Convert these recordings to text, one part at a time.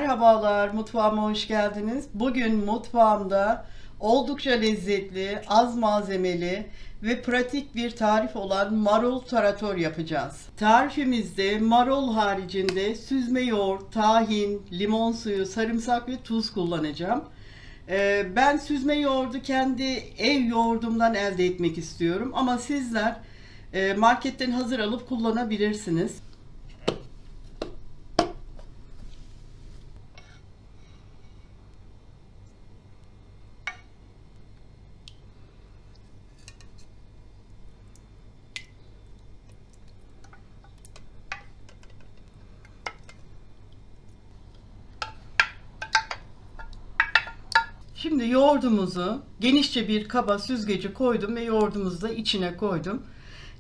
Merhabalar, mutfağıma hoş geldiniz. Bugün mutfağımda oldukça lezzetli, az malzemeli ve pratik bir tarif olan marul tarator yapacağız. Tarifimizde marul haricinde süzme yoğurt, tahin, limon suyu, sarımsak ve tuz kullanacağım. Ben süzme yoğurdu kendi ev yoğurdumdan elde etmek istiyorum ama sizler marketten hazır alıp kullanabilirsiniz. Şimdi yoğurdumuzu genişçe bir kaba süzgeci koydum ve yoğurdumuzu da içine koydum.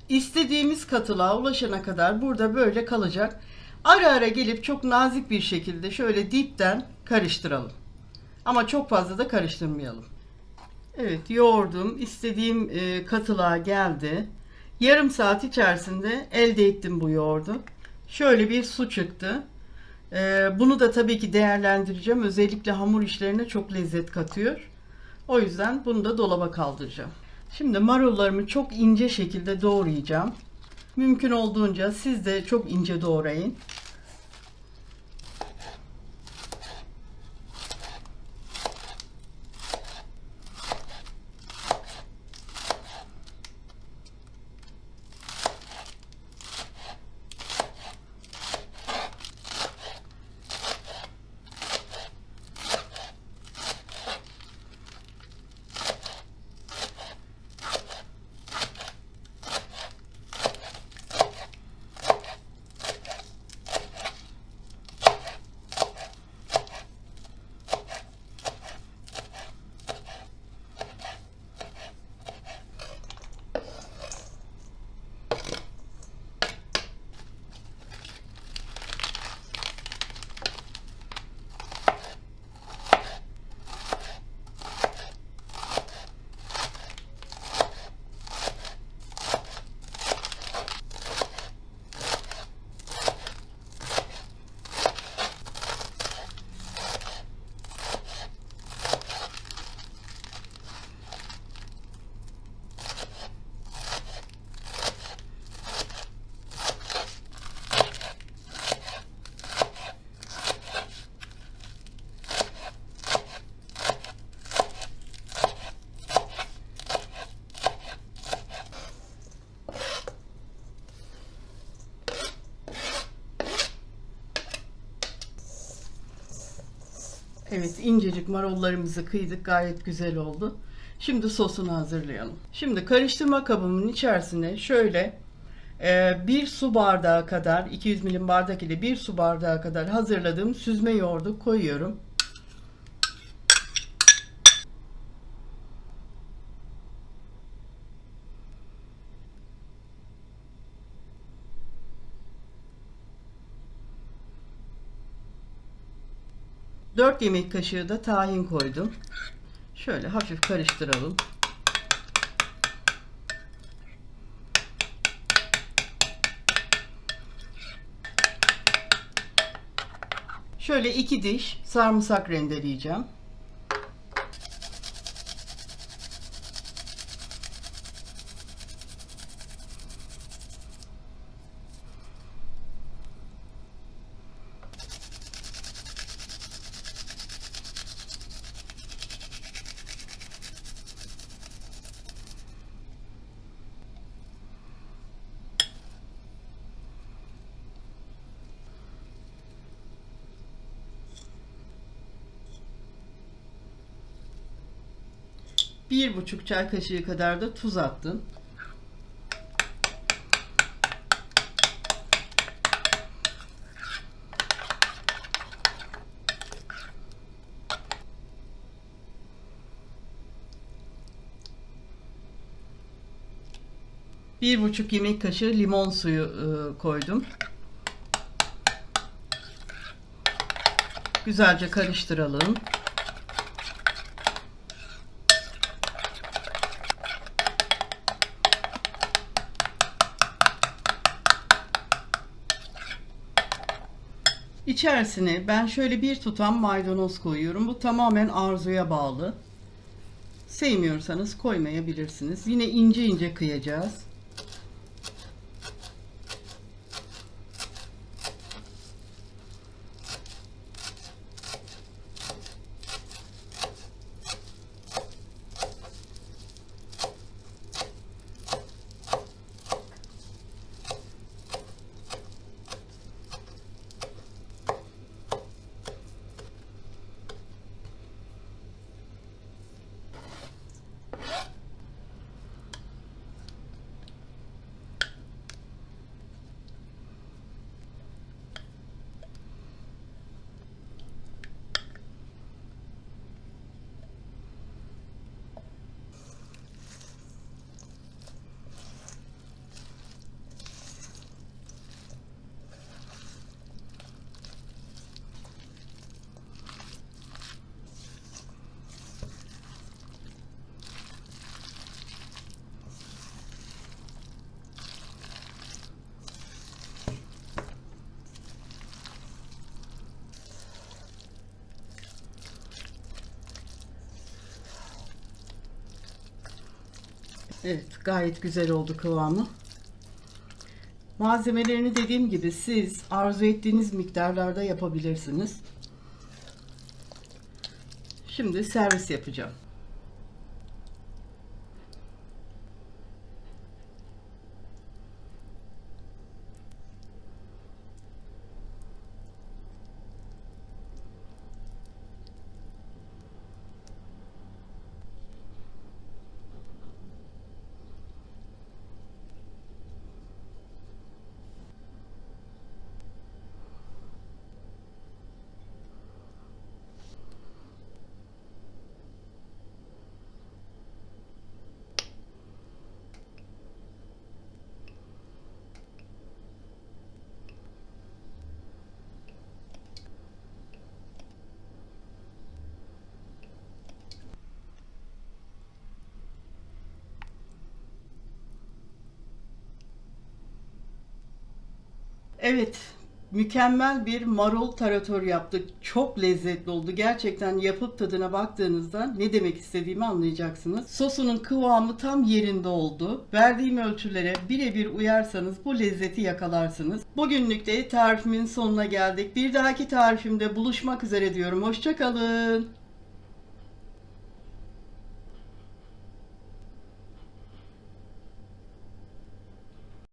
İstediğimiz katılığa ulaşana kadar burada böyle kalacak. Ara ara gelip çok nazik bir şekilde şöyle dipten karıştıralım. Ama çok fazla da karıştırmayalım. Evet, yoğurdum istediğim katılığa geldi. Yarım saat içerisinde elde ettim bu yoğurdu. Şöyle bir su çıktı. Bunu da tabii ki değerlendireceğim. Özellikle hamur işlerine çok lezzet katıyor. O yüzden bunu da dolaba kaldıracağım. Şimdi marullarımı çok ince şekilde doğrayacağım. Mümkün olduğunca siz de çok ince doğrayın. Evet, incecik marullarımızı kıydık, gayet güzel oldu. Şimdi sosunu hazırlayalım. Şimdi karıştırma kabımın içerisine şöyle bir su bardağı kadar, 200 milim bardak ile bir su bardağı kadar hazırladığım süzme yoğurdu koyuyorum. Dört yemek kaşığı da tahin koydum. Şöyle hafif karıştıralım. Şöyle 2 diş sarımsak rendeleyeceğim. Bir buçuk çay kaşığı kadar da tuz attım. Bir buçuk yemek kaşığı limon suyu koydum. Güzelce karıştıralım. İçerisine ben şöyle bir tutam maydanoz koyuyorum. Bu tamamen arzuya bağlı. Sevmiyorsanız koymayabilirsiniz. Yine ince ince kıyacağız. Evet, gayet güzel oldu kıvamı. Malzemelerini dediğim gibi siz arzu ettiğiniz miktarlarda yapabilirsiniz. Şimdi servis yapacağım. Evet, mükemmel bir marul tarator yaptık. Çok lezzetli oldu. Gerçekten yapıp tadına baktığınızda ne demek istediğimi anlayacaksınız. Sosunun kıvamı tam yerinde oldu. Verdiğim ölçülere birebir uyarsanız bu lezzeti yakalarsınız. Bugünlük de tarifimin sonuna geldik. Bir dahaki tarifimde buluşmak üzere diyorum. Hoşça kalın.